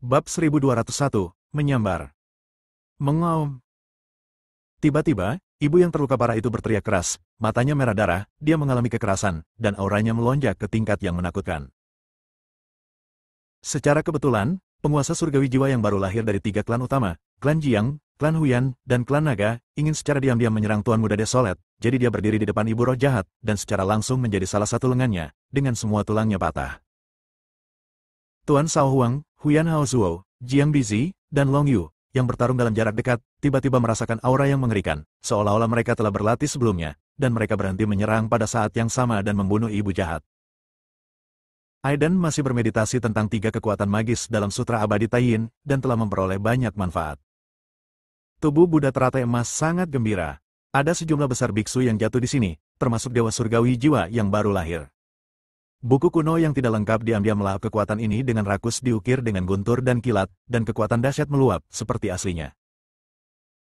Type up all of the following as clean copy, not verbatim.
Bab 1201, Menyambar. Mengaum. Tiba-tiba, ibu yang terluka parah itu berteriak keras, matanya merah darah, dia mengalami kekerasan, dan auranya melonjak ke tingkat yang menakutkan. Secara kebetulan, penguasa surgawi jiwa yang baru lahir dari 3 klan utama, klan Jiang, klan Huyan, dan klan Naga, ingin secara diam-diam menyerang Tuan Muda Desolet, jadi dia berdiri di depan ibu roh jahat, dan secara langsung menjadi salah satu lengannya, dengan semua tulangnya patah. Tuan Sao Huang, Huyan Hao Zuo, Jiang Bizi, dan Long Yu, yang bertarung dalam jarak dekat, tiba-tiba merasakan aura yang mengerikan, seolah-olah mereka telah berlatih sebelumnya, dan mereka berhenti menyerang pada saat yang sama dan membunuh ibu jahat. Aiden masih bermeditasi tentang 3 kekuatan magis dalam Sutra Abadi Taiyin, dan telah memperoleh banyak manfaat. Tubuh Buddha teratai emas sangat gembira. Ada sejumlah besar biksu yang jatuh di sini, termasuk Dewa Surgawi Jiwa yang baru lahir. Buku kuno yang tidak lengkap diam-diam melahap kekuatan ini dengan rakus diukir dengan guntur dan kilat, dan kekuatan dahsyat meluap, seperti aslinya.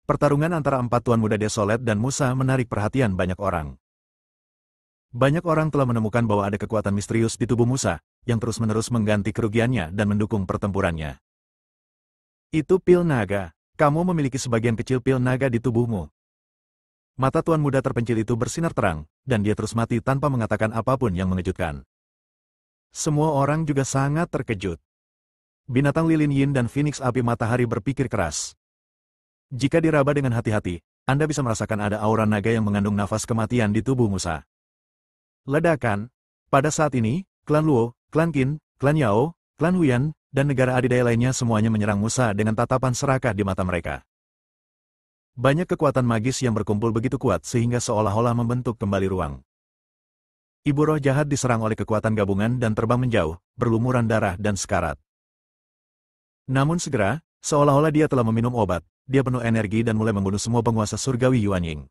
Pertarungan antara 4 Tuan Muda Desolet dan Musa menarik perhatian banyak orang. Banyak orang telah menemukan bahwa ada kekuatan misterius di tubuh Musa, yang terus-menerus mengganti kerugiannya dan mendukung pertempurannya. Itu pil naga. Kamu memiliki sebagian kecil pil naga di tubuhmu. Mata Tuan Muda terpencil itu bersinar terang, dan dia terus mati tanpa mengatakan apapun yang mengejutkan. Semua orang juga sangat terkejut. Binatang lilin yin dan Phoenix api matahari berpikir keras. Jika diraba dengan hati-hati, Anda bisa merasakan ada aura naga yang mengandung nafas kematian di tubuh Musa. Ledakan. Pada saat ini, klan Luo, klan Qin, klan Yao, klan Huyan, dan negara adidaya lainnya semuanya menyerang Musa dengan tatapan serakah di mata mereka. Banyak kekuatan magis yang berkumpul begitu kuat sehingga seolah-olah membentuk kembali ruang. Ibu roh jahat diserang oleh kekuatan gabungan dan terbang menjauh, berlumuran darah dan sekarat. Namun segera, seolah-olah dia telah meminum obat, dia penuh energi dan mulai membunuh semua penguasa surgawi Yuanying.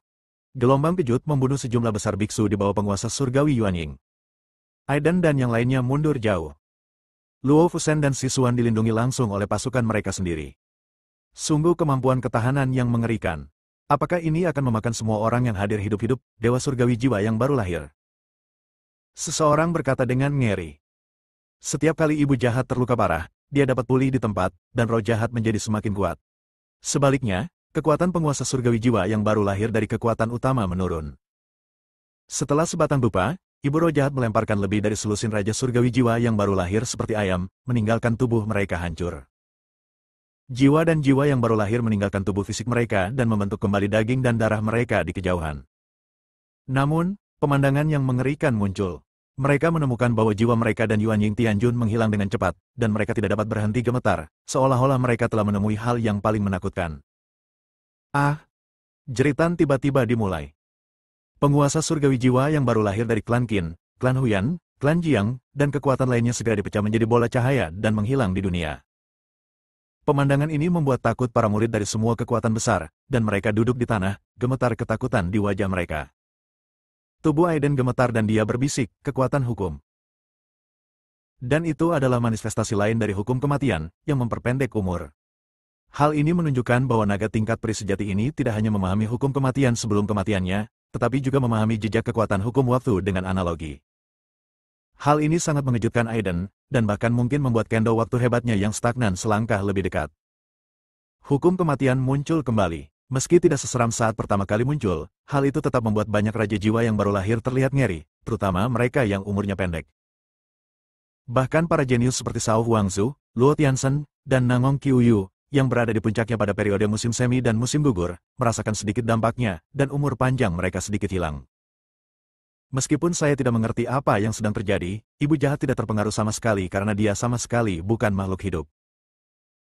Gelombang kejut membunuh sejumlah besar biksu di bawah penguasa surgawi Yuanying. Aiden dan yang lainnya mundur jauh. Luo Fusen dan Sisuan dilindungi langsung oleh pasukan mereka sendiri. Sungguh kemampuan ketahanan yang mengerikan. Apakah ini akan memakan semua orang yang hadir hidup-hidup, Dewa Surgawi Jiwa yang baru lahir? Seseorang berkata dengan ngeri. Setiap kali ibu jahat terluka parah, dia dapat pulih di tempat, dan roh jahat menjadi semakin kuat. Sebaliknya, kekuatan penguasa surgawi jiwa yang baru lahir dari kekuatan utama menurun. Setelah sebatang dupa, ibu roh jahat melemparkan lebih dari selusin raja surgawi jiwa yang baru lahir seperti ayam, meninggalkan tubuh mereka hancur. Jiwa dan jiwa yang baru lahir meninggalkan tubuh fisik mereka dan membentuk kembali daging dan darah mereka di kejauhan. Namun, pemandangan yang mengerikan muncul. Mereka menemukan bahwa jiwa mereka dan Yuanying Tianjun menghilang dengan cepat, dan mereka tidak dapat berhenti gemetar, seolah-olah mereka telah menemui hal yang paling menakutkan. Ah! Jeritan tiba-tiba dimulai. Penguasa surgawi jiwa yang baru lahir dari klan Qin, klan Huyan, klan Jiang, dan kekuatan lainnya segera dipecah menjadi bola cahaya dan menghilang di dunia. Pemandangan ini membuat takut para murid dari semua kekuatan besar, dan mereka duduk di tanah, gemetar ketakutan di wajah mereka. Tubuh Aiden gemetar dan dia berbisik, kekuatan hukum. Dan itu adalah manifestasi lain dari hukum kematian, yang memperpendek umur. Hal ini menunjukkan bahwa naga tingkat peri sejati ini tidak hanya memahami hukum kematian sebelum kematiannya, tetapi juga memahami jejak kekuatan hukum waktu dengan analogi. Hal ini sangat mengejutkan Aiden, dan bahkan mungkin membuat kendo waktu hebatnya yang stagnan selangkah lebih dekat. Hukum kematian muncul kembali. Meski tidak seseram saat pertama kali muncul, hal itu tetap membuat banyak raja jiwa yang baru lahir terlihat ngeri, terutama mereka yang umurnya pendek. Bahkan para jenius seperti Shao Huangzu, Luo Tianzhen, dan Nangong Qiuyu, yang berada di puncaknya pada periode musim semi dan musim gugur, merasakan sedikit dampaknya, dan umur panjang mereka sedikit hilang. Meskipun saya tidak mengerti apa yang sedang terjadi, ibu jahat tidak terpengaruh sama sekali karena dia sama sekali bukan makhluk hidup.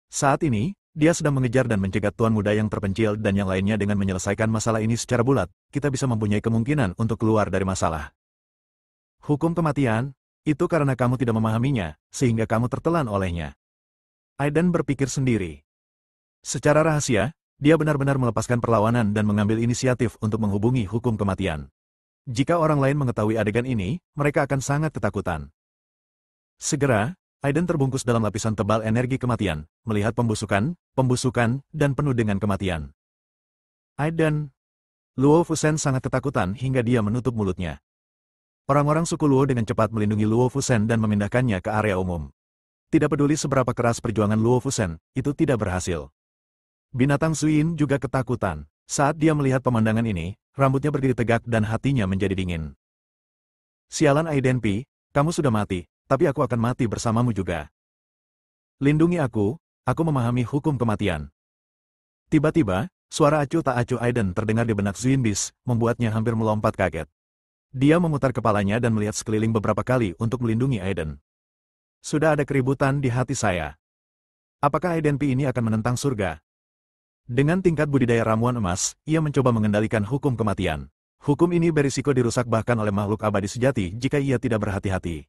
Saat ini, dia sedang mengejar dan mencegat Tuan Muda yang terpencil dan yang lainnya dengan menyelesaikan masalah ini secara bulat, kita bisa mempunyai kemungkinan untuk keluar dari masalah. Hukum kematian, itu karena kamu tidak memahaminya, sehingga kamu tertelan olehnya. Aiden berpikir sendiri. Secara rahasia, dia benar-benar melepaskan perlawanan dan mengambil inisiatif untuk menghubungi hukum kematian. Jika orang lain mengetahui adegan ini, mereka akan sangat ketakutan. Segera, Aiden terbungkus dalam lapisan tebal energi kematian, melihat pembusukan, dan penuh dengan kematian. Aiden. Luo Fusen sangat ketakutan hingga dia menutup mulutnya. Orang-orang suku Luo dengan cepat melindungi Luo Fusen dan memindahkannya ke area umum. Tidak peduli seberapa keras perjuangan Luo Fusen, itu tidak berhasil. Binatang Zuyin juga ketakutan. Saat dia melihat pemandangan ini, rambutnya berdiri tegak dan hatinya menjadi dingin. Sialan Aidenpi, kamu sudah mati, tapi aku akan mati bersamamu juga. Lindungi aku memahami hukum kematian. Tiba-tiba, suara acuh tak acuh Aiden terdengar di benak Zuinbis, membuatnya hampir melompat kaget. Dia memutar kepalanya dan melihat sekeliling beberapa kali untuk melindungi Aiden. Sudah ada keributan di hati saya. Apakah Aidenpi ini akan menentang surga? Dengan tingkat budidaya ramuan emas, ia mencoba mengendalikan hukum kematian. Hukum ini berisiko dirusak bahkan oleh makhluk abadi sejati jika ia tidak berhati-hati.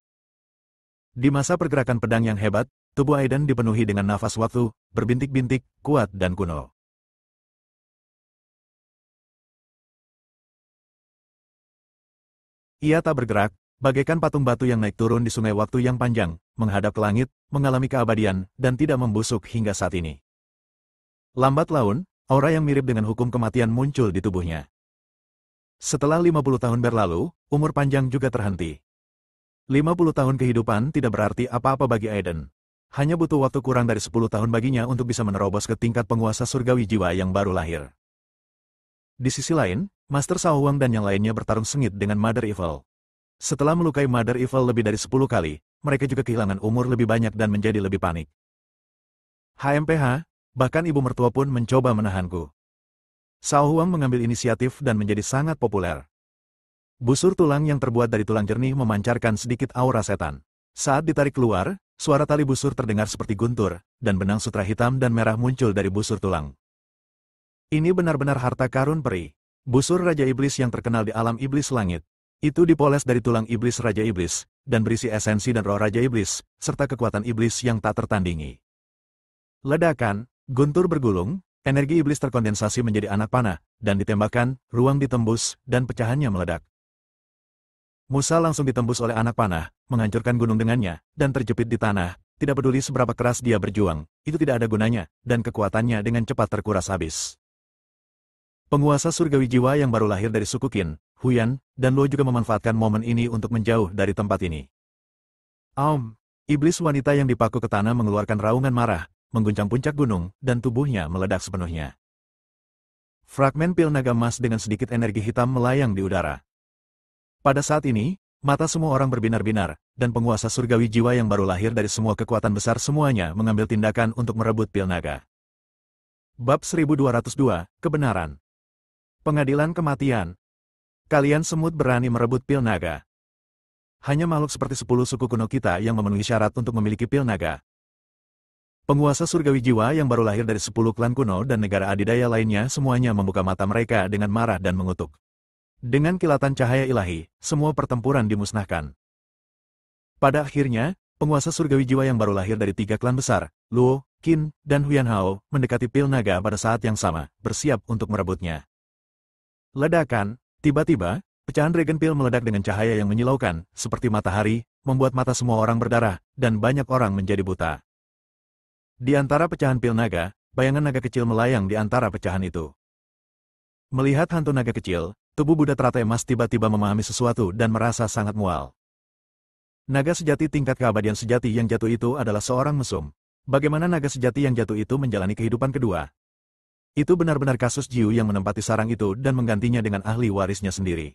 Di masa pergerakan pedang yang hebat, tubuh Aiden dipenuhi dengan nafas waktu, berbintik-bintik, kuat dan kuno. Ia tak bergerak, bagaikan patung batu yang naik turun di sungai waktu yang panjang, menghadap ke langit, mengalami keabadian, dan tidak membusuk hingga saat ini. Lambat laun, aura yang mirip dengan hukum kematian muncul di tubuhnya. Setelah 50 tahun berlalu, umur panjang juga terhenti. 50 tahun kehidupan tidak berarti apa-apa bagi Aiden. Hanya butuh waktu kurang dari 10 tahun baginya untuk bisa menerobos ke tingkat penguasa surgawi jiwa yang baru lahir. Di sisi lain, Master Shao Huang dan yang lainnya bertarung sengit dengan Mother Evil. Setelah melukai Mother Evil lebih dari 10 kali, mereka juga kehilangan umur lebih banyak dan menjadi lebih panik. HMPH, bahkan ibu mertua pun mencoba menahanku. Shao Huang mengambil inisiatif dan menjadi sangat populer. Busur tulang yang terbuat dari tulang jernih memancarkan sedikit aura setan. Saat ditarik keluar, suara tali busur terdengar seperti guntur, dan benang sutra hitam dan merah muncul dari busur tulang. Ini benar-benar harta karun peri. Busur Raja Iblis yang terkenal di alam iblis langit. Itu dipoles dari tulang iblis Raja Iblis, dan berisi esensi dan roh Raja Iblis, serta kekuatan iblis yang tak tertandingi. Ledakan, guntur bergulung, energi iblis terkondensasi menjadi anak panah, dan ditembakkan, ruang ditembus, dan pecahannya meledak. Musa langsung ditembus oleh anak panah, menghancurkan gunung dengannya, dan terjepit di tanah. Tidak peduli seberapa keras dia berjuang, itu tidak ada gunanya, dan kekuatannya dengan cepat terkuras habis. Penguasa surgawi jiwa yang baru lahir dari suku Qin, Huyan, dan Luo juga memanfaatkan momen ini untuk menjauh dari tempat ini. Iblis wanita yang dipaku ke tanah mengeluarkan raungan marah, mengguncang puncak gunung, dan tubuhnya meledak sepenuhnya. Fragmen pil naga emas dengan sedikit energi hitam melayang di udara. Pada saat ini, mata semua orang berbinar-binar, dan penguasa surgawi jiwa yang baru lahir dari semua kekuatan besar semuanya mengambil tindakan untuk merebut pil naga. Bab 1202, Kebenaran. Pengadilan kematian. Kalian semut berani merebut pil naga. Hanya makhluk seperti 10 suku kuno kita yang memenuhi syarat untuk memiliki pil naga. Penguasa surgawi jiwa yang baru lahir dari 10 klan kuno dan negara adidaya lainnya semuanya membuka mata mereka dengan marah dan mengutuk. Dengan kilatan cahaya ilahi, semua pertempuran dimusnahkan. Pada akhirnya, penguasa surgawi jiwa yang baru lahir dari 3 klan besar, Luo, Qin, dan Huyan Hao, mendekati pil naga pada saat yang sama, bersiap untuk merebutnya. Ledakan, tiba-tiba, pecahan Dragon Pil meledak dengan cahaya yang menyilaukan, seperti matahari, membuat mata semua orang berdarah, dan banyak orang menjadi buta. Di antara pecahan pil naga, bayangan naga kecil melayang di antara pecahan itu. Melihat hantu naga kecil, tubuh Buddha teratai emas tiba-tiba memahami sesuatu dan merasa sangat mual. Naga sejati tingkat keabadian sejati yang jatuh itu adalah seorang mesum. Bagaimana naga sejati yang jatuh itu menjalani kehidupan kedua? Itu benar-benar kasus Jiu yang menempati sarang itu dan menggantinya dengan ahli warisnya sendiri.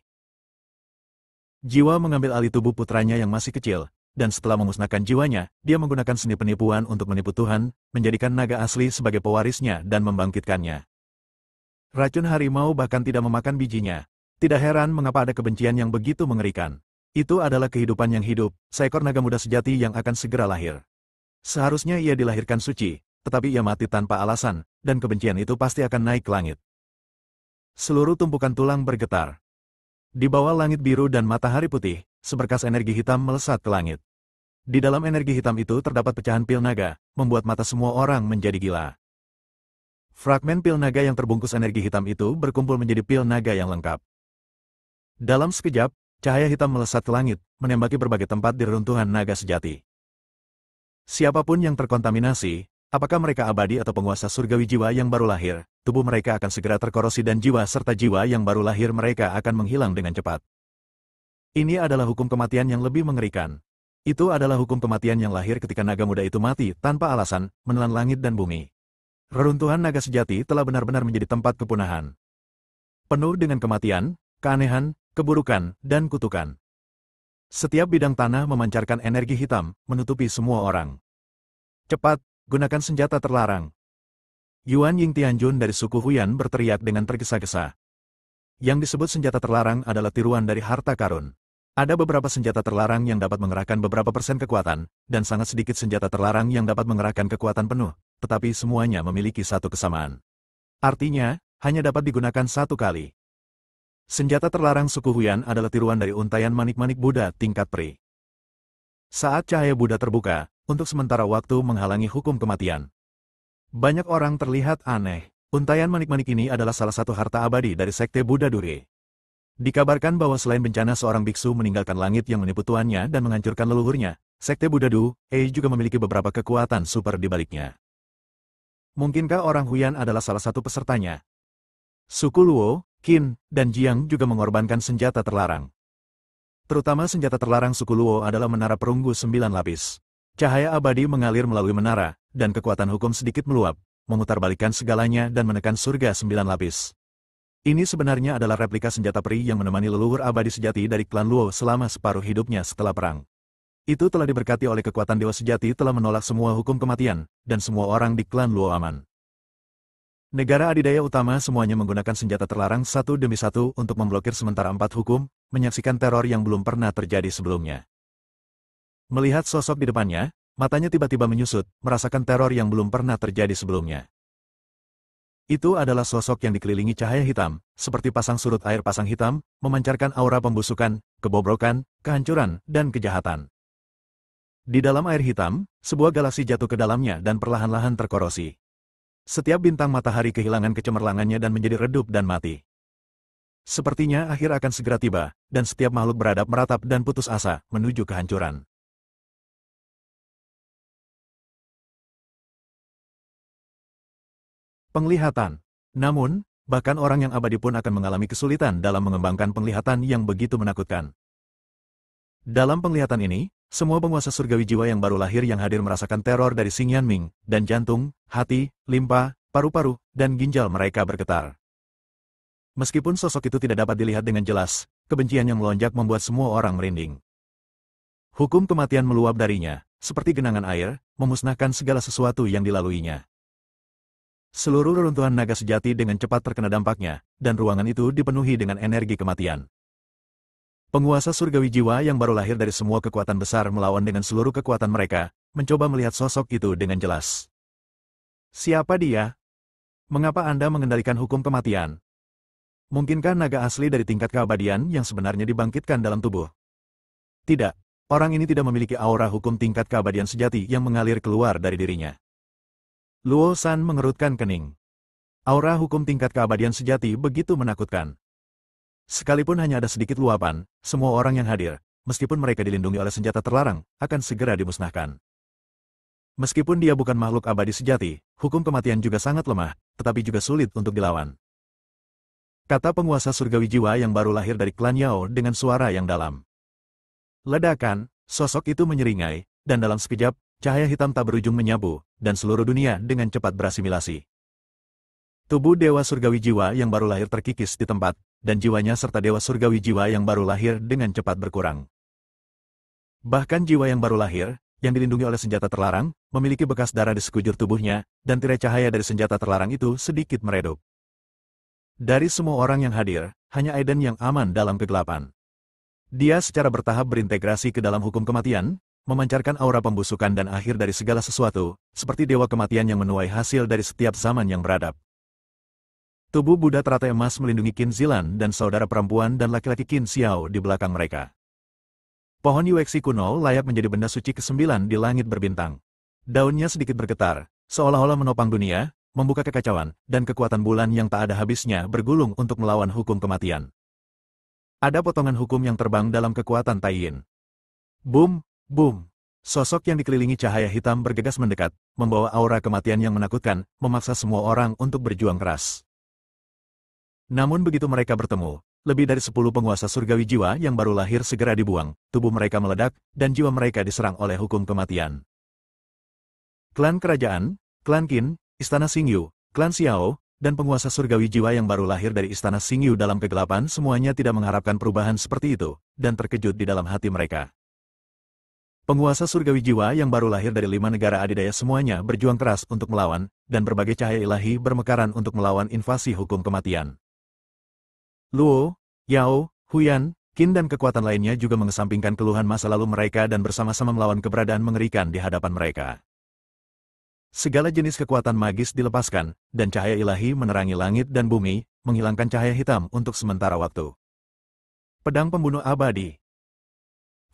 Jiwa mengambil alih tubuh putranya yang masih kecil, dan setelah memusnahkan jiwanya, dia menggunakan seni penipuan untuk menipu Tuhan, menjadikan naga asli sebagai pewarisnya dan membangkitkannya. Racun harimau bahkan tidak memakan bijinya. Tidak heran mengapa ada kebencian yang begitu mengerikan. Itu adalah kehidupan yang hidup, seekor naga muda sejati yang akan segera lahir. Seharusnya ia dilahirkan suci, tetapi ia mati tanpa alasan, dan kebencian itu pasti akan naik ke langit. Seluruh tumpukan tulang bergetar. Di bawah langit biru dan matahari putih, seberkas energi hitam melesat ke langit. Di dalam energi hitam itu terdapat pecahan pil naga, membuat mata semua orang menjadi gila. Fragmen pil naga yang terbungkus energi hitam itu berkumpul menjadi pil naga yang lengkap. Dalam sekejap, cahaya hitam melesat ke langit, menembaki berbagai tempat di reruntuhan naga sejati. Siapapun yang terkontaminasi, apakah mereka abadi atau penguasa surgawi jiwa yang baru lahir, tubuh mereka akan segera terkorosi dan jiwa serta jiwa yang baru lahir mereka akan menghilang dengan cepat. Ini adalah hukum kematian yang lebih mengerikan. Itu adalah hukum kematian yang lahir ketika naga muda itu mati tanpa alasan, menelan langit dan bumi. Reruntuhan naga sejati telah benar-benar menjadi tempat kepunahan. Penuh dengan kematian, keanehan, keburukan, dan kutukan. Setiap bidang tanah memancarkan energi hitam, menutupi semua orang. Cepat, gunakan senjata terlarang. Yuan Ying Tianjun dari suku Huyan berteriak dengan tergesa-gesa. Yang disebut senjata terlarang adalah tiruan dari harta karun. Ada beberapa senjata terlarang yang dapat mengerahkan beberapa persen kekuatan, dan sangat sedikit senjata terlarang yang dapat mengerahkan kekuatan penuh, tetapi semuanya memiliki satu kesamaan. Artinya, hanya dapat digunakan satu kali. Senjata terlarang suku Huyan adalah tiruan dari untayan manik-manik Buddha tingkat pri. Saat cahaya Buddha terbuka, untuk sementara waktu menghalangi hukum kematian. Banyak orang terlihat aneh. Untayan manik-manik ini adalah salah satu harta abadi dari sekte Buddha Dure. Dikabarkan bahwa selain bencana seorang biksu meninggalkan langit yang menipu tuannya dan menghancurkan leluhurnya, sekte Buddha Dure juga memiliki beberapa kekuatan super di baliknya. Mungkinkah orang Huyan adalah salah satu pesertanya? Suku Luo, Qin, dan Jiang juga mengorbankan senjata terlarang. Terutama senjata terlarang suku Luo adalah menara perunggu 9 lapis. Cahaya abadi mengalir melalui menara, dan kekuatan hukum sedikit meluap, memutarbalikkan segalanya dan menekan surga 9 lapis. Ini sebenarnya adalah replika senjata peri yang menemani leluhur abadi sejati dari klan Luo selama separuh hidupnya setelah perang. Itu telah diberkati oleh kekuatan dewa sejati telah menolak semua hukum kematian, dan semua orang di klan Luo aman. Negara adidaya utama semuanya menggunakan senjata terlarang satu demi satu untuk memblokir sementara 4 hukum, menyaksikan teror yang belum pernah terjadi sebelumnya. Melihat sosok di depannya, matanya tiba-tiba menyusut, merasakan teror yang belum pernah terjadi sebelumnya. Itu adalah sosok yang dikelilingi cahaya hitam, seperti pasang surut air pasang hitam, memancarkan aura pembusukan, kebobrokan, kehancuran, dan kejahatan. Di dalam air hitam, sebuah galaksi jatuh ke dalamnya dan perlahan-lahan terkorosi. Setiap bintang matahari kehilangan kecemerlangannya dan menjadi redup dan mati. Sepertinya akhir akan segera tiba, dan setiap makhluk beradab meratap dan putus asa, menuju kehancuran. Penglihatan. Namun, bahkan orang yang abadi pun akan mengalami kesulitan dalam mengembangkan penglihatan yang begitu menakutkan. Dalam penglihatan ini, semua penguasa surgawi jiwa yang baru lahir yang hadir merasakan teror dari Xing Yanming, dan jantung, hati, limpa, paru-paru, dan ginjal mereka bergetar. Meskipun sosok itu tidak dapat dilihat dengan jelas, kebencian yang melonjak membuat semua orang merinding. Hukum kematian meluap darinya, seperti genangan air, memusnahkan segala sesuatu yang dilaluinya. Seluruh reruntuhan naga sejati dengan cepat terkena dampaknya, dan ruangan itu dipenuhi dengan energi kematian. Penguasa surgawi jiwa yang baru lahir dari semua kekuatan besar melawan dengan seluruh kekuatan mereka, mencoba melihat sosok itu dengan jelas. Siapa dia? Mengapa Anda mengendalikan hukum kematian? Mungkinkah naga asli dari tingkat keabadian yang sebenarnya dibangkitkan dalam tubuh? Tidak, orang ini tidak memiliki aura hukum tingkat keabadian sejati yang mengalir keluar dari dirinya. Luo San mengerutkan kening. Aura hukum tingkat keabadian sejati begitu menakutkan. Sekalipun hanya ada sedikit luapan, semua orang yang hadir, meskipun mereka dilindungi oleh senjata terlarang, akan segera dimusnahkan. Meskipun dia bukan makhluk abadi sejati, hukum kematian juga sangat lemah, tetapi juga sulit untuk dilawan. Kata penguasa surgawi jiwa yang baru lahir dari klan Yao dengan suara yang dalam. Ledakan, sosok itu menyeringai, dan dalam sekejap, cahaya hitam tak berujung menyapu, dan seluruh dunia dengan cepat berasimilasi. Tubuh Dewa Surgawi Jiwa yang baru lahir terkikis di tempat, dan jiwanya serta Dewa Surgawi Jiwa yang baru lahir dengan cepat berkurang. Bahkan jiwa yang baru lahir, yang dilindungi oleh senjata terlarang, memiliki bekas darah di sekujur tubuhnya, dan tirai cahaya dari senjata terlarang itu sedikit meredup. Dari semua orang yang hadir, hanya Aiden yang aman dalam kegelapan. Dia secara bertahap berintegrasi ke dalam hukum kematian, memancarkan aura pembusukan dan akhir dari segala sesuatu, seperti dewa kematian yang menuai hasil dari setiap zaman yang beradab. Tubuh Buddha teratai emas melindungi Qin Zilan dan saudara perempuan dan laki-laki Qin Xiao di belakang mereka. Pohon Yuexi kuno layak menjadi benda suci ke-9 di langit berbintang. Daunnya sedikit bergetar, seolah-olah menopang dunia, membuka kekacauan, dan kekuatan bulan yang tak ada habisnya bergulung untuk melawan hukum kematian. Ada potongan hukum yang terbang dalam kekuatan Taiyin. Boom! Boom! Sosok yang dikelilingi cahaya hitam bergegas mendekat, membawa aura kematian yang menakutkan, memaksa semua orang untuk berjuang keras. Namun begitu mereka bertemu, Lebih dari 10 penguasa surgawi jiwa yang baru lahir segera dibuang, tubuh mereka meledak, dan jiwa mereka diserang oleh hukum kematian. Klan Kerajaan, Klan Qin, Istana Xingyu, Klan Xiao, dan penguasa surgawi jiwa yang baru lahir dari Istana Xingyu dalam kegelapan semuanya tidak mengharapkan perubahan seperti itu, dan terkejut di dalam hati mereka. Penguasa surgawi jiwa yang baru lahir dari 5 negara adidaya semuanya berjuang keras untuk melawan, dan berbagai cahaya ilahi bermekaran untuk melawan invasi hukum kematian. Luo, Yao, Huyan, Qin dan kekuatan lainnya juga mengesampingkan keluhan masa lalu mereka dan bersama-sama melawan keberadaan mengerikan di hadapan mereka. Segala jenis kekuatan magis dilepaskan, dan cahaya ilahi menerangi langit dan bumi, menghilangkan cahaya hitam untuk sementara waktu. Pedang Pembunuh Abadi.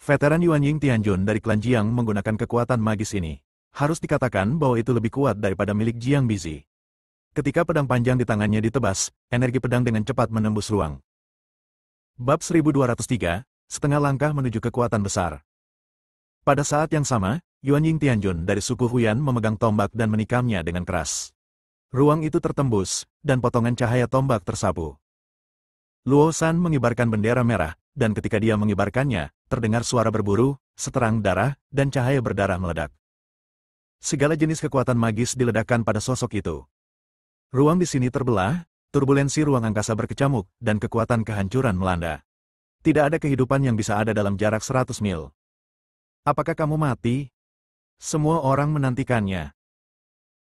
Veteran Yuan Ying Tianjun dari klan Jiang menggunakan kekuatan magis ini. Harus dikatakan bahwa itu lebih kuat daripada milik Jiang Bizi. Ketika pedang panjang di tangannya ditebas, energi pedang dengan cepat menembus ruang. Bab 1203, setengah langkah menuju kekuatan besar. Pada saat yang sama, Yuan Ying Tianjun dari suku Huyan memegang tombak dan menikamnya dengan keras. Ruang itu tertembus, dan potongan cahaya tombak tersapu. Luo San mengibarkan bendera merah, dan ketika dia mengibarkannya, terdengar suara berburu, seterang darah, dan cahaya berdarah meledak. Segala jenis kekuatan magis diledakkan pada sosok itu. Ruang di sini terbelah, turbulensi ruang angkasa berkecamuk, dan kekuatan kehancuran melanda. Tidak ada kehidupan yang bisa ada dalam jarak 100 mil. Apakah kamu mati? Semua orang menantikannya.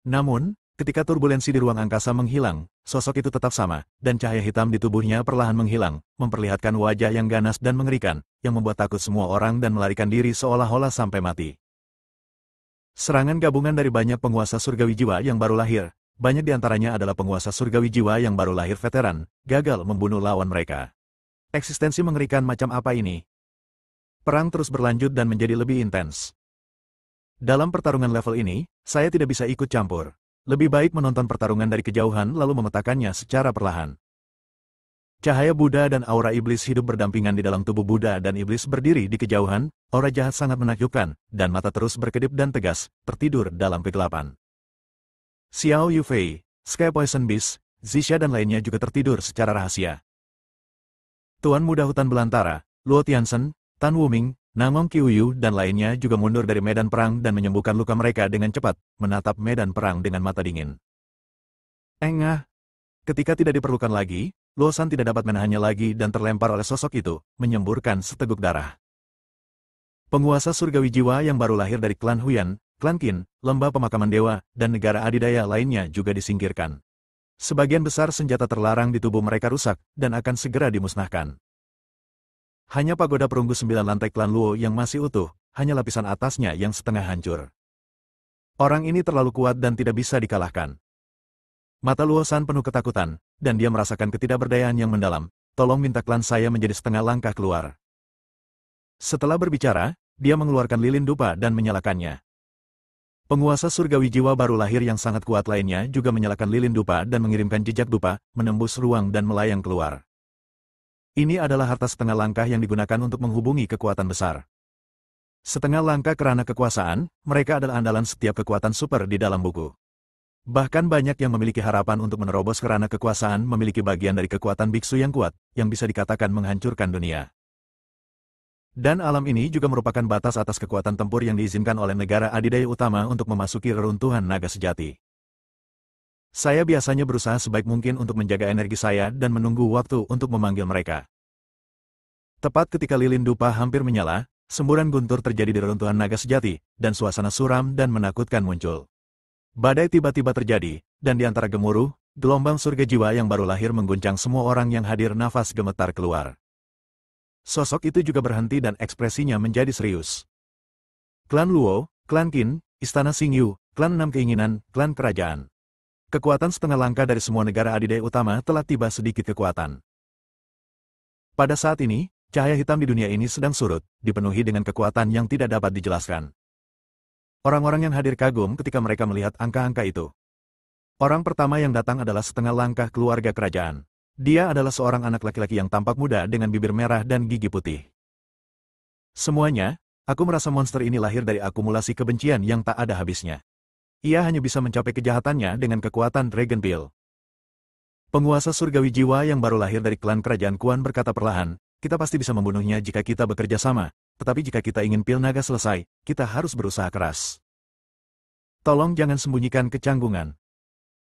Namun, ketika turbulensi di ruang angkasa menghilang, sosok itu tetap sama, dan cahaya hitam di tubuhnya perlahan menghilang, memperlihatkan wajah yang ganas dan mengerikan, yang membuat takut semua orang dan melarikan diri seolah-olah sampai mati. Serangan gabungan dari banyak penguasa surgawi jiwa yang baru lahir, banyak di antaranya adalah penguasa surgawi jiwa yang baru lahir veteran, gagal membunuh lawan mereka. Eksistensi mengerikan macam apa ini? Perang terus berlanjut dan menjadi lebih intens. Dalam pertarungan level ini, saya tidak bisa ikut campur. Lebih baik menonton pertarungan dari kejauhan lalu memetakannya secara perlahan. Cahaya Buddha dan aura iblis hidup berdampingan di dalam tubuh Buddha dan iblis berdiri di kejauhan, aura jahat sangat menakjubkan, dan mata terus berkedip dan tegas, tertidur dalam kegelapan. Xiao Yufei, Sky Poison Beast, Zixia dan lainnya juga tertidur secara rahasia. Tuan Muda Hutan Belantara, Luo Tianzhen, Tan Wuming, Namong Qiuyu dan lainnya juga mundur dari medan perang dan menyembuhkan luka mereka dengan cepat, menatap medan perang dengan mata dingin. Engah. Ketika tidak diperlukan lagi, Luo San tidak dapat menahannya lagi dan terlempar oleh sosok itu, menyemburkan seteguk darah. Penguasa surgawi jiwa yang baru lahir dari klan Huyan, Klan Qin, lembah pemakaman dewa, dan negara adidaya lainnya juga disingkirkan. Sebagian besar senjata terlarang di tubuh mereka rusak, dan akan segera dimusnahkan. Hanya pagoda perunggu 9 lantai klan Luo yang masih utuh, hanya lapisan atasnya yang setengah hancur. Orang ini terlalu kuat dan tidak bisa dikalahkan. Mata Luo San penuh ketakutan, dan dia merasakan ketidakberdayaan yang mendalam. Tolong minta klan saya menjadi setengah langkah keluar. Setelah berbicara, dia mengeluarkan lilin dupa dan menyalakannya. Penguasa surgawi jiwa baru lahir yang sangat kuat lainnya juga menyalakan lilin dupa dan mengirimkan jejak dupa, menembus ruang dan melayang keluar. Ini adalah harta setengah langkah yang digunakan untuk menghubungi kekuatan besar. Setengah langkah kerana kekuasaan, mereka adalah andalan setiap kekuatan super di dalam buku. Bahkan banyak yang memiliki harapan untuk menerobos kerana kekuasaan memiliki bagian dari kekuatan biksu yang kuat, yang bisa dikatakan menghancurkan dunia. Dan alam ini juga merupakan batas atas kekuatan tempur yang diizinkan oleh negara adidaya utama untuk memasuki reruntuhan naga sejati. Saya biasanya berusaha sebaik mungkin untuk menjaga energi saya dan menunggu waktu untuk memanggil mereka. Tepat ketika lilin dupa hampir menyala, semburan guntur terjadi di reruntuhan naga sejati, dan suasana suram dan menakutkan muncul. Badai tiba-tiba terjadi, dan di antara gemuruh, gelombang surga jiwa yang baru lahir mengguncang semua orang yang hadir, nafas gemetar keluar. Sosok itu juga berhenti dan ekspresinya menjadi serius. Klan Luo, Klan Qin, Istana Xingyu, Klan Enam Keinginan, Klan Kerajaan. Kekuatan setengah langkah dari semua negara adidaya utama telah tiba sedikit kekuatan. Pada saat ini, cahaya hitam di dunia ini sedang surut, dipenuhi dengan kekuatan yang tidak dapat dijelaskan. Orang-orang yang hadir kagum ketika mereka melihat angka-angka itu. Orang pertama yang datang adalah setengah langkah keluarga kerajaan. Dia adalah seorang anak laki-laki yang tampak muda dengan bibir merah dan gigi putih. Semuanya, aku merasa monster ini lahir dari akumulasi kebencian yang tak ada habisnya. Ia hanya bisa mencapai kejahatannya dengan kekuatan Dragon Peel. Penguasa surgawi jiwa yang baru lahir dari klan kerajaan Kuan berkata perlahan, kita pasti bisa membunuhnya jika kita bekerja sama, tetapi jika kita ingin pil naga selesai, kita harus berusaha keras. Tolong jangan sembunyikan kecanggungan.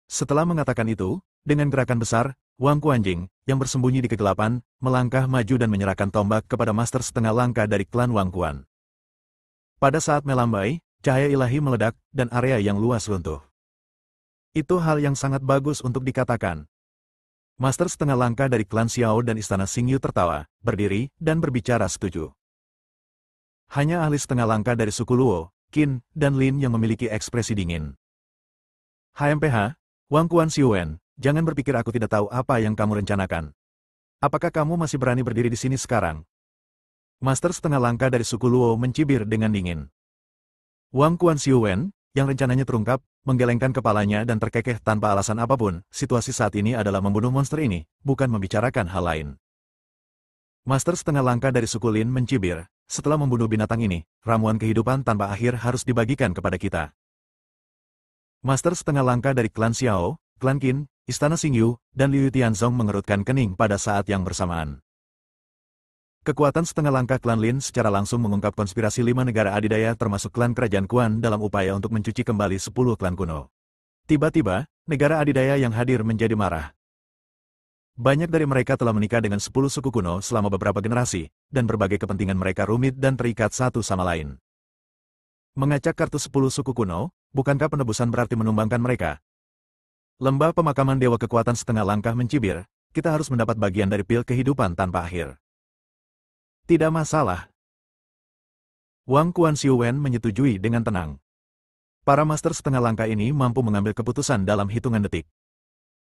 Setelah mengatakan itu, dengan gerakan besar, Wang Kuanjing, yang bersembunyi di kegelapan, melangkah maju dan menyerahkan tombak kepada master setengah langkah dari klan Wang Kuan. Pada saat melambai, cahaya ilahi meledak, dan area yang luas runtuh. Itu hal yang sangat bagus untuk dikatakan. Master setengah langkah dari klan Xiao dan istana Xingyu tertawa, berdiri, dan berbicara setuju. Hanya ahli setengah langkah dari suku Luo, Qin, dan Lin yang memiliki ekspresi dingin. HMPH, Wang Kuan Xiuwen, jangan berpikir aku tidak tahu apa yang kamu rencanakan. Apakah kamu masih berani berdiri di sini sekarang? Master setengah langkah dari suku Luo mencibir dengan dingin. Wang Kuan Xiuwen, yang rencananya terungkap, menggelengkan kepalanya dan terkekeh tanpa alasan apapun. Situasi saat ini adalah membunuh monster ini, bukan membicarakan hal lain. Master setengah langkah dari suku Lin mencibir, setelah membunuh binatang ini, ramuan kehidupan tanpa akhir harus dibagikan kepada kita. Master setengah langkah dari klan Xiao, klan Qin, istana Xingyu, dan Liu Tianzong mengerutkan kening pada saat yang bersamaan. Kekuatan setengah langkah klan Lin secara langsung mengungkap konspirasi 5 negara adidaya termasuk klan kerajaan Kuan dalam upaya untuk mencuci kembali 10 klan kuno. Tiba-tiba, negara adidaya yang hadir menjadi marah. Banyak dari mereka telah menikah dengan 10 suku kuno selama beberapa generasi, dan berbagai kepentingan mereka rumit dan terikat satu sama lain. Mengacak kartu 10 suku kuno, bukankah penebusan berarti menumbangkan mereka? Lembah pemakaman dewa kekuatan setengah langkah mencibir, kita harus mendapat bagian dari pil kehidupan tanpa akhir. Tidak masalah. Wang Kuan Xiuwen menyetujui dengan tenang. Para master setengah langkah ini mampu mengambil keputusan dalam hitungan detik.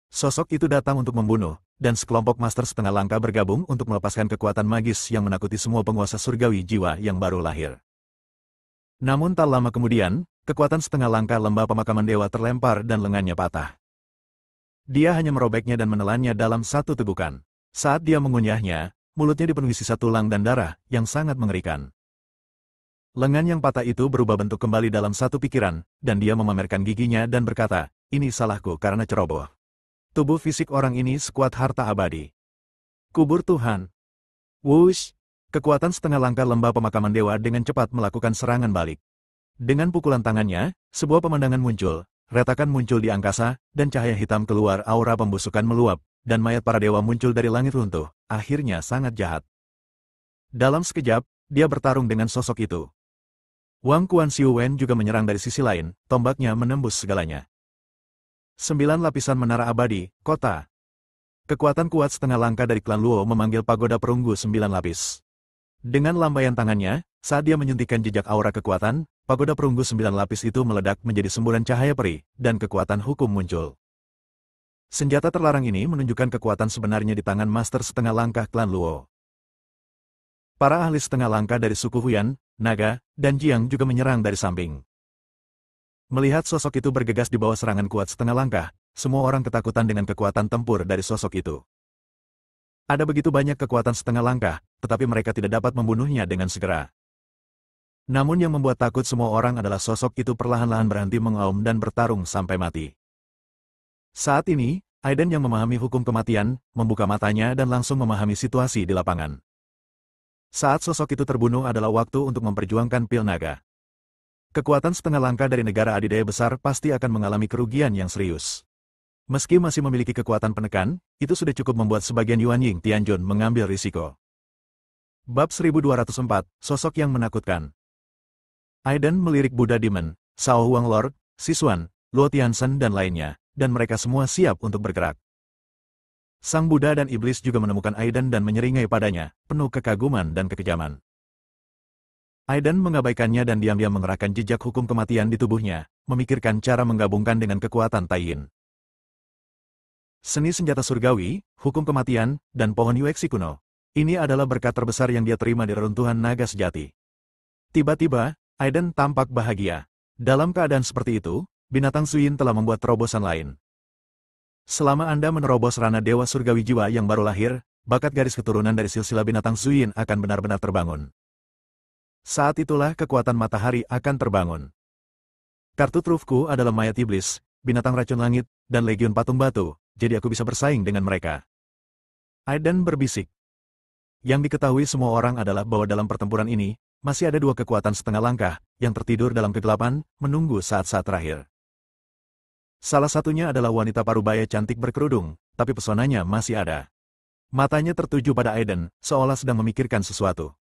Sosok itu datang untuk membunuh, dan sekelompok master setengah langkah bergabung untuk melepaskan kekuatan magis yang menakuti semua penguasa surgawi jiwa yang baru lahir. Namun tak lama kemudian, kekuatan setengah langkah lembah pemakaman dewa terlempar dan lengannya patah. Dia hanya merobeknya dan menelannya dalam satu tegukan. Saat dia mengunyahnya, mulutnya dipenuhi sisa tulang dan darah yang sangat mengerikan. Lengan yang patah itu berubah bentuk kembali dalam satu pikiran, dan dia memamerkan giginya dan berkata, ini salahku karena ceroboh. Tubuh fisik orang ini sekuat harta abadi. Kubur Tuhan. Wush! Kekuatan setengah langkah lembah pemakaman dewa dengan cepat melakukan serangan balik. Dengan pukulan tangannya, sebuah pemandangan muncul, retakan muncul di angkasa, dan cahaya hitam keluar, aura pembusukan meluap, dan mayat para dewa muncul dari langit runtuh, akhirnya sangat jahat. Dalam sekejap, dia bertarung dengan sosok itu. Wang Kuan Xiuwen juga menyerang dari sisi lain, tombaknya menembus segalanya. 9 lapisan menara abadi, kota. Kekuatan kuat setengah langkah dari klan Luo memanggil pagoda perunggu 9 lapis. Dengan lambaian tangannya, saat dia menyuntikkan jejak aura kekuatan, pagoda perunggu 9 lapis itu meledak menjadi semburan cahaya peri, dan kekuatan hukum muncul. Senjata terlarang ini menunjukkan kekuatan sebenarnya di tangan master setengah langkah klan Luo. Para ahli setengah langkah dari suku Huyan, Naga, dan Jiang juga menyerang dari samping. Melihat sosok itu bergegas di bawah serangan kuat setengah langkah, semua orang ketakutan dengan kekuatan tempur dari sosok itu. Ada begitu banyak kekuatan setengah langkah, tetapi mereka tidak dapat membunuhnya dengan segera. Namun yang membuat takut semua orang adalah sosok itu perlahan-lahan berhenti mengaum dan bertarung sampai mati. Saat ini, Aiden yang memahami hukum kematian, membuka matanya dan langsung memahami situasi di lapangan. Saat sosok itu terbunuh adalah waktu untuk memperjuangkan pil naga. Kekuatan setengah langkah dari negara adidaya besar pasti akan mengalami kerugian yang serius. Meski masih memiliki kekuatan penekan, itu sudah cukup membuat sebagian Yuan Ying Tianjun mengambil risiko. Bab 1204, Sosok yang Menakutkan. Aiden melirik Buddha Demon, Shao Huang Lord, Sisuan, Luo Tianzhen dan lainnya, dan mereka semua siap untuk bergerak. Sang Buddha dan Iblis juga menemukan Aiden dan menyeringai padanya, penuh kekaguman dan kekejaman. Aiden mengabaikannya dan diam-diam mengerahkan jejak hukum kematian di tubuhnya, memikirkan cara menggabungkan dengan kekuatan Taiyin. Seni senjata surgawi, hukum kematian, dan pohon Yuexi kuno. Ini adalah berkat terbesar yang dia terima di reruntuhan naga sejati. Tiba-tiba, Aiden tampak bahagia. Dalam keadaan seperti itu, binatang Suyin telah membuat terobosan lain. Selama Anda menerobos ranah dewa surgawi jiwa yang baru lahir, bakat garis keturunan dari silsilah binatang Suyin akan benar-benar terbangun. Saat itulah kekuatan matahari akan terbangun. Kartu trufku adalah mayat iblis, binatang racun langit, dan legiun patung batu, jadi aku bisa bersaing dengan mereka. Aiden berbisik. Yang diketahui semua orang adalah bahwa dalam pertempuran ini, masih ada dua kekuatan setengah langkah, yang tertidur dalam kegelapan, menunggu saat-saat terakhir. Salah satunya adalah wanita parubaya cantik berkerudung, tapi pesonanya masih ada. Matanya tertuju pada Aiden, seolah sedang memikirkan sesuatu.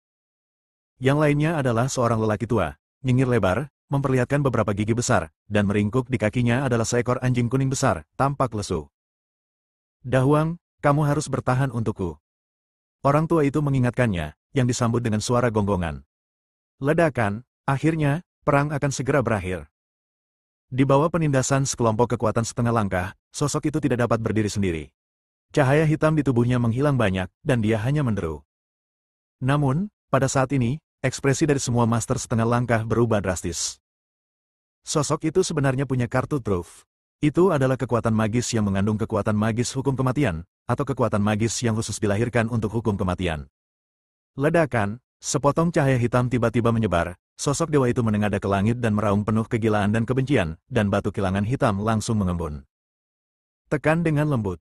Yang lainnya adalah seorang lelaki tua, nyengir lebar, memperlihatkan beberapa gigi besar, dan meringkuk di kakinya adalah seekor anjing kuning besar, tampak lesu. Dahuang, kamu harus bertahan untukku. Orang tua itu mengingatkannya, yang disambut dengan suara gonggongan. Ledakan, akhirnya, perang akan segera berakhir. Di bawah penindasan sekelompok kekuatan setengah langkah, sosok itu tidak dapat berdiri sendiri. Cahaya hitam di tubuhnya menghilang banyak, dan dia hanya menderu. Namun, pada saat ini, ekspresi dari semua master setengah langkah berubah drastis. Sosok itu sebenarnya punya kartu truf. Itu adalah kekuatan magis yang mengandung kekuatan magis hukum kematian, atau kekuatan magis yang khusus dilahirkan untuk hukum kematian. Ledakan, sepotong cahaya hitam tiba-tiba menyebar. Sosok dewa itu menengadah ke langit dan meraung penuh kegilaan dan kebencian, dan batu kilangan hitam langsung mengembun. Tekan dengan lembut.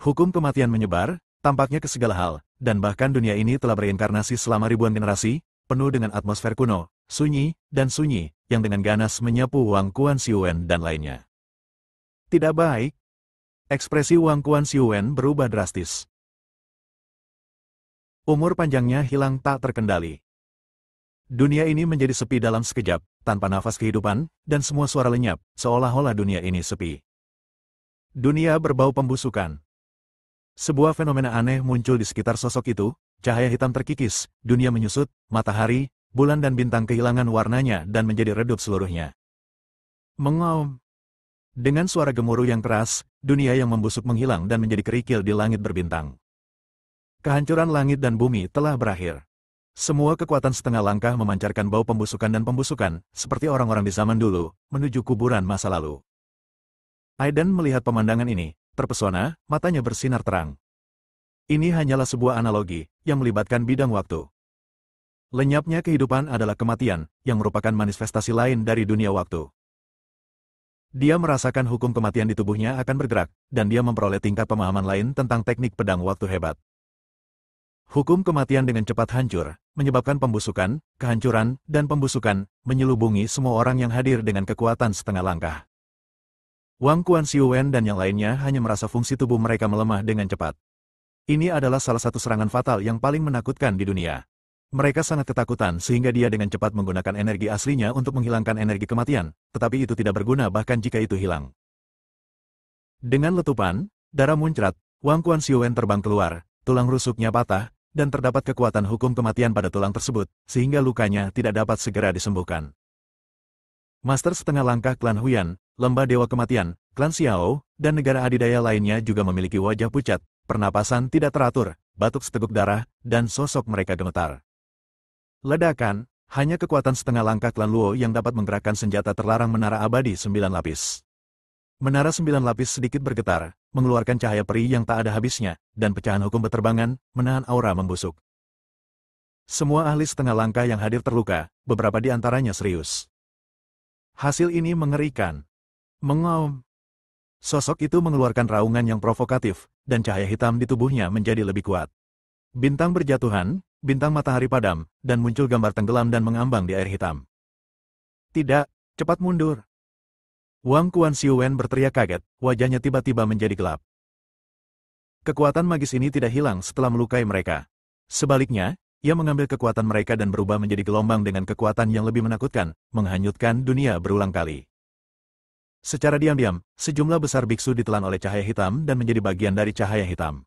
Hukum kematian menyebar, tampaknya ke segala hal, dan bahkan dunia ini telah bereinkarnasi selama ribuan generasi, penuh dengan atmosfer kuno, sunyi, yang dengan ganas menyapu Wang Quan Xiuwen dan lainnya. Tidak baik. Ekspresi Wang Quan Xiuwen berubah drastis. Umur panjangnya hilang tak terkendali. Dunia ini menjadi sepi dalam sekejap, tanpa nafas kehidupan, dan semua suara lenyap, seolah-olah dunia ini sepi. Dunia berbau pembusukan. Sebuah fenomena aneh muncul di sekitar sosok itu, cahaya hitam terkikis, dunia menyusut, matahari, bulan dan bintang kehilangan warnanya dan menjadi redup seluruhnya. Mengaum. Dengan suara gemuruh yang keras, dunia yang membusuk menghilang dan menjadi kerikil di langit berbintang. Kehancuran langit dan bumi telah berakhir. Semua kekuatan setengah langkah memancarkan bau pembusukan dan pembusukan, seperti orang-orang di zaman dulu, menuju kuburan masa lalu. Aiden melihat pemandangan ini, terpesona, matanya bersinar terang. Ini hanyalah sebuah analogi, yang melibatkan bidang waktu. Lenyapnya kehidupan adalah kematian, yang merupakan manifestasi lain dari dunia waktu. Dia merasakan hukum kematian di tubuhnya akan bergerak, dan dia memperoleh tingkat pemahaman lain tentang teknik pedang waktu hebat. Hukum kematian dengan cepat hancur, menyebabkan pembusukan, kehancuran, dan pembusukan, menyelubungi semua orang yang hadir dengan kekuatan setengah langkah. Wang Quan Xiuwen dan yang lainnya hanya merasa fungsi tubuh mereka melemah dengan cepat. Ini adalah salah satu serangan fatal yang paling menakutkan di dunia. Mereka sangat ketakutan sehingga dia dengan cepat menggunakan energi aslinya untuk menghilangkan energi kematian, tetapi itu tidak berguna bahkan jika itu hilang. Dengan letupan, darah muncrat, Wang Quan Xiuwen terbang keluar, tulang rusuknya patah, dan terdapat kekuatan hukum kematian pada tulang tersebut, sehingga lukanya tidak dapat segera disembuhkan. Master setengah langkah klan Huyan, lembah dewa kematian, klan Xiao, dan negara adidaya lainnya juga memiliki wajah pucat, pernapasan tidak teratur, batuk seteguk darah, dan sosok mereka gemetar. Ledakan, hanya kekuatan setengah langkah klan Luo yang dapat menggerakkan senjata terlarang menara abadi 9 lapis. Menara 9 lapis sedikit bergetar, mengeluarkan cahaya peri yang tak ada habisnya, dan pecahan hukum beterbangan, menahan aura membusuk. Semua ahli setengah langkah yang hadir terluka, beberapa di antaranya serius. Hasil ini mengerikan. Mengaum. Sosok itu mengeluarkan raungan yang provokatif, dan cahaya hitam di tubuhnya menjadi lebih kuat. Bintang berjatuhan, bintang matahari padam, dan muncul gambar tenggelam dan mengambang di air hitam. Tidak, cepat mundur. Wang Quan Xiuwen berteriak kaget, wajahnya tiba-tiba menjadi gelap. Kekuatan magis ini tidak hilang setelah melukai mereka. Sebaliknya, ia mengambil kekuatan mereka dan berubah menjadi gelombang dengan kekuatan yang lebih menakutkan, menghanyutkan dunia berulang kali. Secara diam-diam, sejumlah besar biksu ditelan oleh cahaya hitam dan menjadi bagian dari cahaya hitam.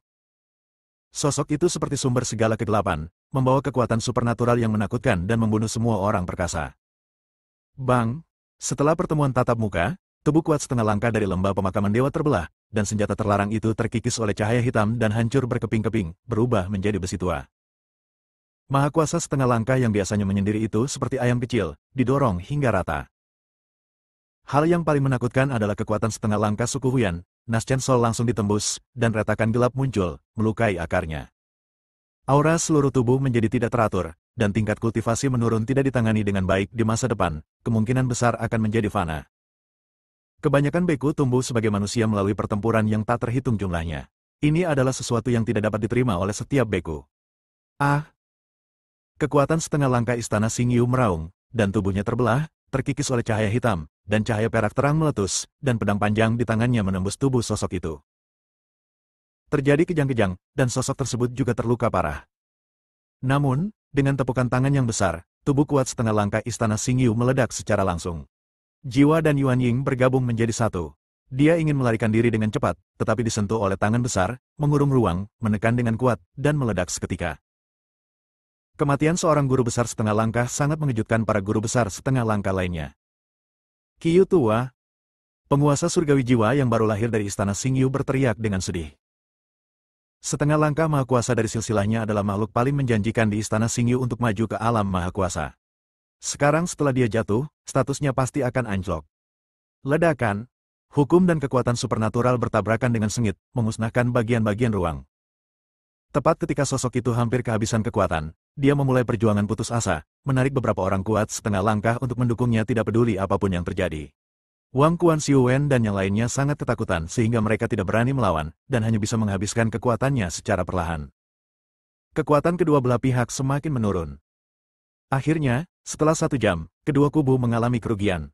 Sosok itu seperti sumber segala kegelapan, membawa kekuatan supernatural yang menakutkan dan membunuh semua orang perkasa. Bang! Setelah pertemuan tatap muka, tubuh kuat setengah langkah dari lembah pemakaman dewa terbelah, dan senjata terlarang itu terkikis oleh cahaya hitam dan hancur berkeping-keping, berubah menjadi besi tua. Mahakuasa setengah langkah yang biasanya menyendiri itu seperti ayam kecil, didorong hingga rata. Hal yang paling menakutkan adalah kekuatan setengah langkah suku Huyan, Naschen Sol langsung ditembus, dan retakan gelap muncul, melukai akarnya. Aura seluruh tubuh menjadi tidak teratur, dan tingkat kultivasi menurun tidak ditangani dengan baik di masa depan, kemungkinan besar akan menjadi fana. Kebanyakan beku tumbuh sebagai manusia melalui pertempuran yang tak terhitung jumlahnya. Ini adalah sesuatu yang tidak dapat diterima oleh setiap beku. Ah! Kekuatan setengah langkah istana Xingyu meraung, dan tubuhnya terbelah, terkikis oleh cahaya hitam, dan cahaya perak terang meletus, dan pedang panjang di tangannya menembus tubuh sosok itu. Terjadi kejang-kejang, dan sosok tersebut juga terluka parah. Namun, dengan tepukan tangan yang besar, tubuh kuat setengah langkah istana Xingyu meledak secara langsung. Jiwa dan Yuan Ying bergabung menjadi satu. Dia ingin melarikan diri dengan cepat, tetapi disentuh oleh tangan besar, mengurung ruang, menekan dengan kuat, dan meledak seketika. Kematian seorang guru besar setengah langkah sangat mengejutkan para guru besar setengah langkah lainnya. Qiyu tua, penguasa surgawi jiwa yang baru lahir dari istana Xingyu berteriak dengan sedih. Setengah langkah maha kuasa dari silsilahnya adalah makhluk paling menjanjikan di istana Xingyu untuk maju ke alam maha kuasa. Sekarang setelah dia jatuh, statusnya pasti akan anjlok. Ledakan, hukum dan kekuatan supernatural bertabrakan dengan sengit, memusnahkan bagian-bagian ruang. Tepat ketika sosok itu hampir kehabisan kekuatan, dia memulai perjuangan putus asa, menarik beberapa orang kuat setengah langkah untuk mendukungnya tidak peduli apapun yang terjadi. Wang Quan Xiuwen dan yang lainnya sangat ketakutan sehingga mereka tidak berani melawan, dan hanya bisa menghabiskan kekuatannya secara perlahan. Kekuatan kedua belah pihak semakin menurun. Akhirnya, setelah 1 jam, kedua kubu mengalami kerugian.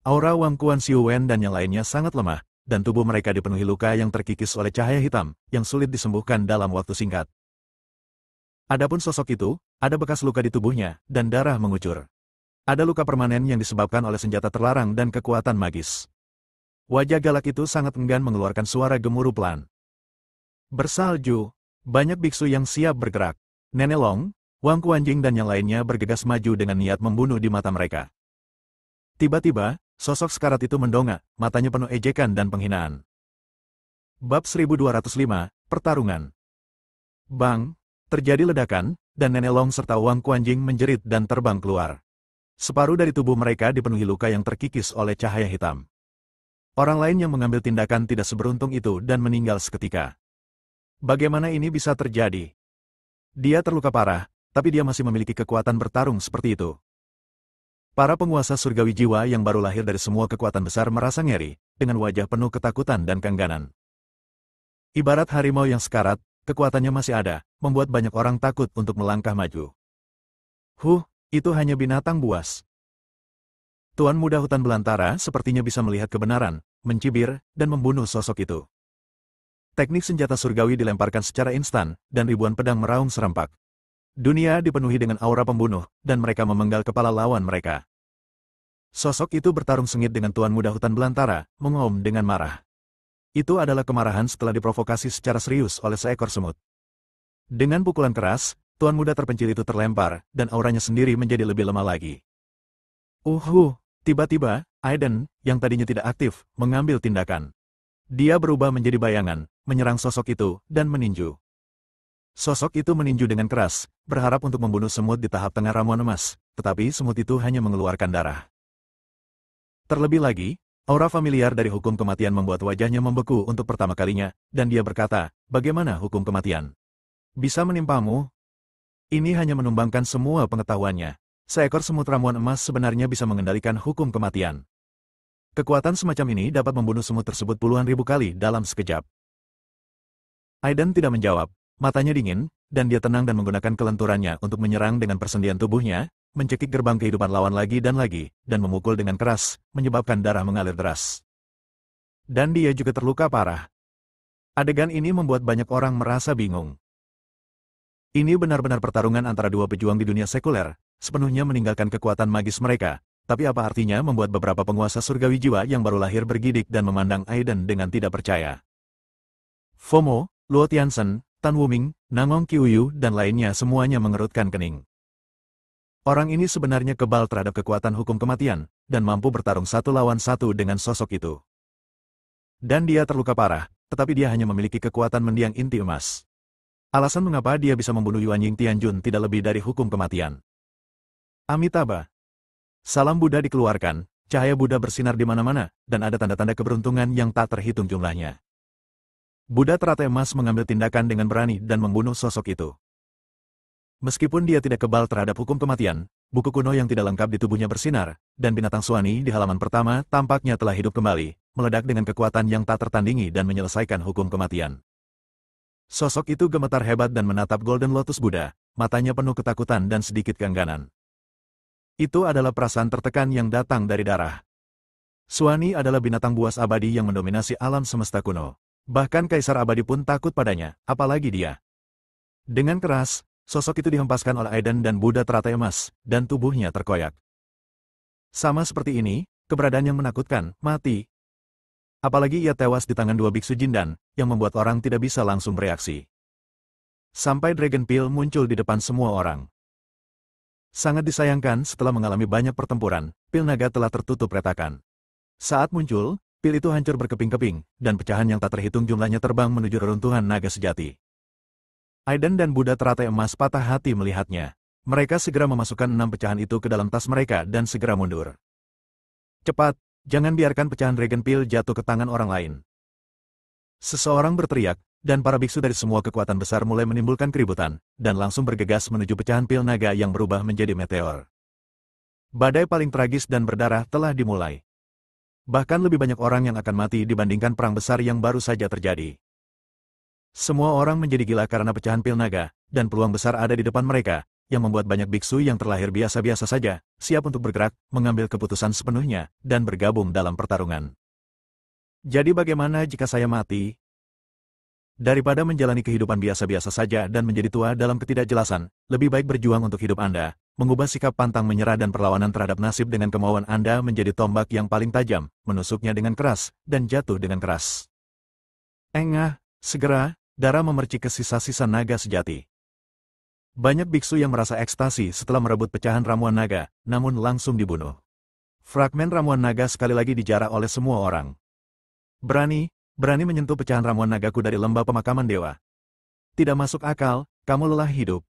Aura Wang Quan Xiuwen dan yang lainnya sangat lemah, dan tubuh mereka dipenuhi luka yang terkikis oleh cahaya hitam, yang sulit disembuhkan dalam waktu singkat. Adapun sosok itu, ada bekas luka di tubuhnya, dan darah mengucur. Ada luka permanen yang disebabkan oleh senjata terlarang dan kekuatan magis. Wajah galak itu sangat enggan mengeluarkan suara gemuruh pelan. Bersalju, banyak biksu yang siap bergerak. Nenek Long, Wang Quanjing dan yang lainnya bergegas maju dengan niat membunuh di mata mereka. Tiba-tiba, sosok sekarat itu mendongak, matanya penuh ejekan dan penghinaan. Bab 1205, Pertarungan. Bang, terjadi ledakan, dan Nenek Long serta Wang Quanjing menjerit dan terbang keluar. Separuh dari tubuh mereka dipenuhi luka yang terkikis oleh cahaya hitam. Orang lain yang mengambil tindakan tidak seberuntung itu dan meninggal seketika. Bagaimana ini bisa terjadi? Dia terluka parah, tapi dia masih memiliki kekuatan bertarung seperti itu. Para penguasa surgawi jiwa yang baru lahir dari semua kekuatan besar merasa ngeri, dengan wajah penuh ketakutan dan keengganan. Ibarat harimau yang sekarat, kekuatannya masih ada, membuat banyak orang takut untuk melangkah maju. Itu hanya binatang buas. Tuan muda hutan belantara sepertinya bisa melihat kebenaran, mencibir, dan membunuh sosok itu. Teknik senjata surgawi dilemparkan secara instan, dan ribuan pedang meraung serempak. Dunia dipenuhi dengan aura pembunuh, dan mereka memenggal kepala lawan mereka. Sosok itu bertarung sengit dengan Tuan muda hutan belantara, mengaum dengan marah. Itu adalah kemarahan setelah diprovokasi secara serius oleh seekor semut. Dengan pukulan keras, Tuan muda terpencil itu terlempar, dan auranya sendiri menjadi lebih lemah lagi. Tiba-tiba, Aiden, yang tadinya tidak aktif, mengambil tindakan. Dia berubah menjadi bayangan, menyerang sosok itu, dan meninju. Sosok itu meninju dengan keras, berharap untuk membunuh semut di tahap tengah ramuan emas, tetapi semut itu hanya mengeluarkan darah. Terlebih lagi, aura familiar dari hukum kematian membuat wajahnya membeku untuk pertama kalinya, dan dia berkata, "Bagaimana hukum kematian? Bisa menimpamu?" Ini hanya menumbangkan semua pengetahuannya. Seekor semut ramuan emas sebenarnya bisa mengendalikan hukum kematian. Kekuatan semacam ini dapat membunuh semut tersebut puluhan ribu kali dalam sekejap. Aiden tidak menjawab. Matanya dingin, dan dia tenang dan menggunakan kelenturannya untuk menyerang dengan persendian tubuhnya, mencekik gerbang kehidupan lawan lagi, dan memukul dengan keras, menyebabkan darah mengalir deras. Dan dia juga terluka parah. Adegan ini membuat banyak orang merasa bingung. Ini benar-benar pertarungan antara dua pejuang di dunia sekuler, sepenuhnya meninggalkan kekuatan magis mereka, tapi apa artinya membuat beberapa penguasa surgawi jiwa yang baru lahir bergidik dan memandang Aiden dengan tidak percaya. FOMO, Luo Tianzhen, Tan Wuming, Nangong Qiuyu, dan lainnya semuanya mengerutkan kening. Orang ini sebenarnya kebal terhadap kekuatan hukum kematian, dan mampu bertarung satu lawan satu dengan sosok itu. Dan dia terluka parah, tetapi dia hanya memiliki kekuatan mendiang inti emas. Alasan mengapa dia bisa membunuh Yuan Ying Tianjun tidak lebih dari hukum kematian. Amitabha. Salam Buddha dikeluarkan, cahaya Buddha bersinar di mana-mana, dan ada tanda-tanda keberuntungan yang tak terhitung jumlahnya. Buddha teratai emas mengambil tindakan dengan berani dan membunuh sosok itu. Meskipun dia tidak kebal terhadap hukum kematian, buku kuno yang tidak lengkap di tubuhnya bersinar, dan binatang Suwani di halaman pertama tampaknya telah hidup kembali, meledak dengan kekuatan yang tak tertandingi dan menyelesaikan hukum kematian. Sosok itu gemetar hebat dan menatap Golden Lotus Buddha, matanya penuh ketakutan dan sedikit keengganan. Itu adalah perasaan tertekan yang datang dari darah. Suwani adalah binatang buas abadi yang mendominasi alam semesta kuno. Bahkan Kaisar Abadi pun takut padanya, apalagi dia. Dengan keras, sosok itu dihempaskan oleh Aiden dan Buddha teratai emas, dan tubuhnya terkoyak. Sama seperti ini, keberadaan yang menakutkan, mati. Apalagi ia tewas di tangan dua biksu Jindan, yang membuat orang tidak bisa langsung bereaksi. Sampai Dragon Peel muncul di depan semua orang. Sangat disayangkan setelah mengalami banyak pertempuran, pil naga telah tertutup retakan. Saat muncul, pil itu hancur berkeping-keping, dan pecahan yang tak terhitung jumlahnya terbang menuju reruntuhan naga sejati. Aiden dan Buddha teratai emas patah hati melihatnya. Mereka segera memasukkan 6 pecahan itu ke dalam tas mereka dan segera mundur. Cepat! Jangan biarkan pecahan Dragon Peel jatuh ke tangan orang lain. Seseorang berteriak, dan para biksu dari semua kekuatan besar mulai menimbulkan keributan, dan langsung bergegas menuju pecahan pil naga yang berubah menjadi meteor. Badai paling tragis dan berdarah telah dimulai. Bahkan lebih banyak orang yang akan mati dibandingkan perang besar yang baru saja terjadi. Semua orang menjadi gila karena pecahan pil naga, dan peluang besar ada di depan mereka, yang membuat banyak biksu yang terlahir biasa-biasa saja, siap untuk bergerak, mengambil keputusan sepenuhnya, dan bergabung dalam pertarungan. Jadi bagaimana jika saya mati? Daripada menjalani kehidupan biasa-biasa saja dan menjadi tua dalam ketidakjelasan, lebih baik berjuang untuk hidup Anda, mengubah sikap pantang menyerah dan perlawanan terhadap nasib dengan kemauan Anda menjadi tombak yang paling tajam, menusuknya dengan keras, dan jatuh dengan keras. Engah, segera, darah memercik ke sisa-sisa naga sejati. Banyak biksu yang merasa ekstasi setelah merebut pecahan ramuan naga, namun langsung dibunuh. Fragmen ramuan naga sekali lagi dijarah oleh semua orang. Berani menyentuh pecahan ramuan nagaku dari lembah pemakaman dewa. Tidak masuk akal, kamu lelah hidup.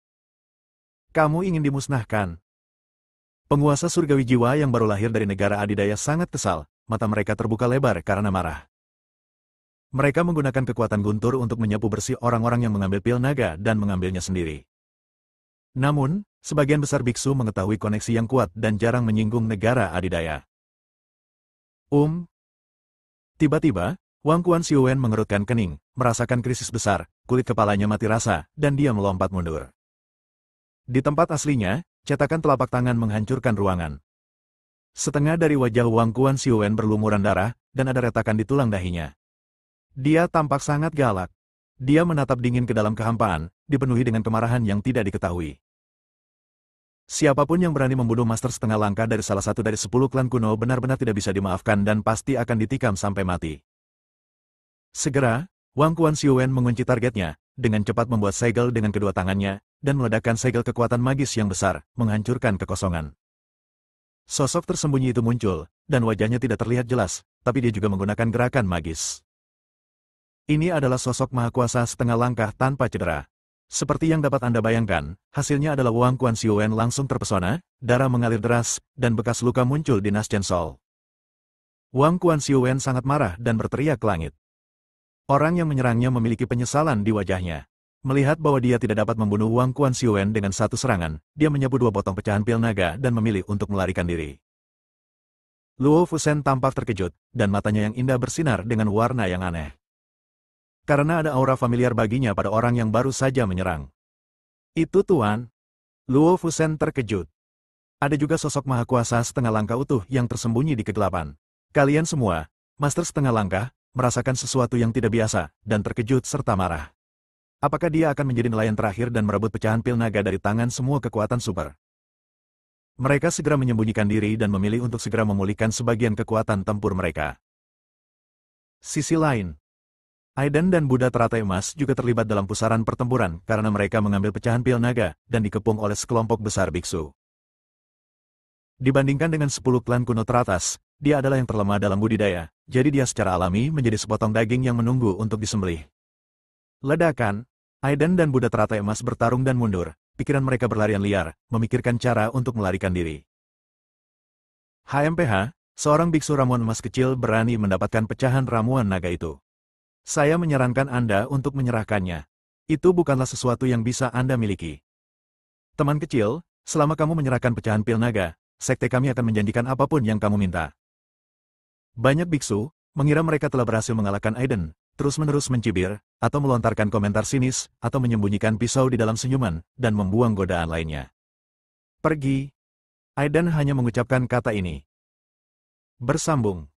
Kamu ingin dimusnahkan. Penguasa surgawi jiwa yang baru lahir dari negara adidaya sangat kesal, mata mereka terbuka lebar karena marah. Mereka menggunakan kekuatan guntur untuk menyapu bersih orang-orang yang mengambil pil naga dan mengambilnya sendiri. Namun, sebagian besar biksu mengetahui koneksi yang kuat dan jarang menyinggung negara adidaya. Tiba-tiba, Wang Quan Xiuwen mengerutkan kening, merasakan krisis besar, kulit kepalanya mati rasa, dan dia melompat mundur. Di tempat aslinya, cetakan telapak tangan menghancurkan ruangan. Setengah dari wajah Wang Quan Xiuwen berlumuran darah, dan ada retakan di tulang dahinya. Dia tampak sangat galak. Dia menatap dingin ke dalam kehampaan, dipenuhi dengan kemarahan yang tidak diketahui. Siapapun yang berani membunuh master setengah langkah dari salah satu dari 10 klan kuno benar-benar tidak bisa dimaafkan dan pasti akan ditikam sampai mati. Segera, Wang Quan Xiuwen mengunci targetnya, dengan cepat membuat segel dengan kedua tangannya, dan meledakkan segel kekuatan magis yang besar, menghancurkan kekosongan. Sosok tersembunyi itu muncul, dan wajahnya tidak terlihat jelas, tapi dia juga menggunakan gerakan magis. Ini adalah sosok maha kuasa setengah langkah tanpa cedera. Seperti yang dapat Anda bayangkan, hasilnya adalah Wang Quan Xiuwen langsung terpesona, darah mengalir deras, dan bekas luka muncul di Naschen Sol. Wang Quan Xiuwen sangat marah dan berteriak ke langit. Orang yang menyerangnya memiliki penyesalan di wajahnya. Melihat bahwa dia tidak dapat membunuh Wang Quan Xiuwen dengan satu serangan, dia menyapu 2 potong pecahan pil naga dan memilih untuk melarikan diri. Luo Fusen tampak terkejut, dan matanya yang indah bersinar dengan warna yang aneh. Karena ada aura familiar baginya pada orang yang baru saja menyerang. Itu Tuan. Luo Fusen terkejut. Ada juga sosok maha kuasa setengah langkah utuh yang tersembunyi di kegelapan. Kalian semua, master setengah langkah, merasakan sesuatu yang tidak biasa, dan terkejut serta marah. Apakah dia akan menjadi nelayan terakhir dan merebut pecahan pil naga dari tangan semua kekuatan super? Mereka segera menyembunyikan diri dan memilih untuk segera memulihkan sebagian kekuatan tempur mereka. Sisi lain, Aiden dan Buddha teratai emas juga terlibat dalam pusaran pertempuran karena mereka mengambil pecahan pil naga dan dikepung oleh sekelompok besar biksu. Dibandingkan dengan 10 klan kuno teratas, dia adalah yang terlemah dalam budidaya, jadi dia secara alami menjadi sepotong daging yang menunggu untuk disembelih. Ledakan, Aiden dan Buddha teratai emas bertarung dan mundur, pikiran mereka berlarian liar, memikirkan cara untuk melarikan diri. HMPH, seorang biksu ramuan emas kecil berani mendapatkan pecahan ramuan naga itu. Saya menyarankan Anda untuk menyerahkannya. Itu bukanlah sesuatu yang bisa Anda miliki. Teman kecil, Selama kamu menyerahkan pecahan pil naga, sekte kami akan menjanjikan apapun yang kamu minta. Banyak biksu mengira mereka telah berhasil mengalahkan Aiden, terus-menerus mencibir, atau melontarkan komentar sinis, atau menyembunyikan pisau di dalam senyuman, dan membuang godaan lainnya. Pergi. Aiden hanya mengucapkan kata ini. Bersambung.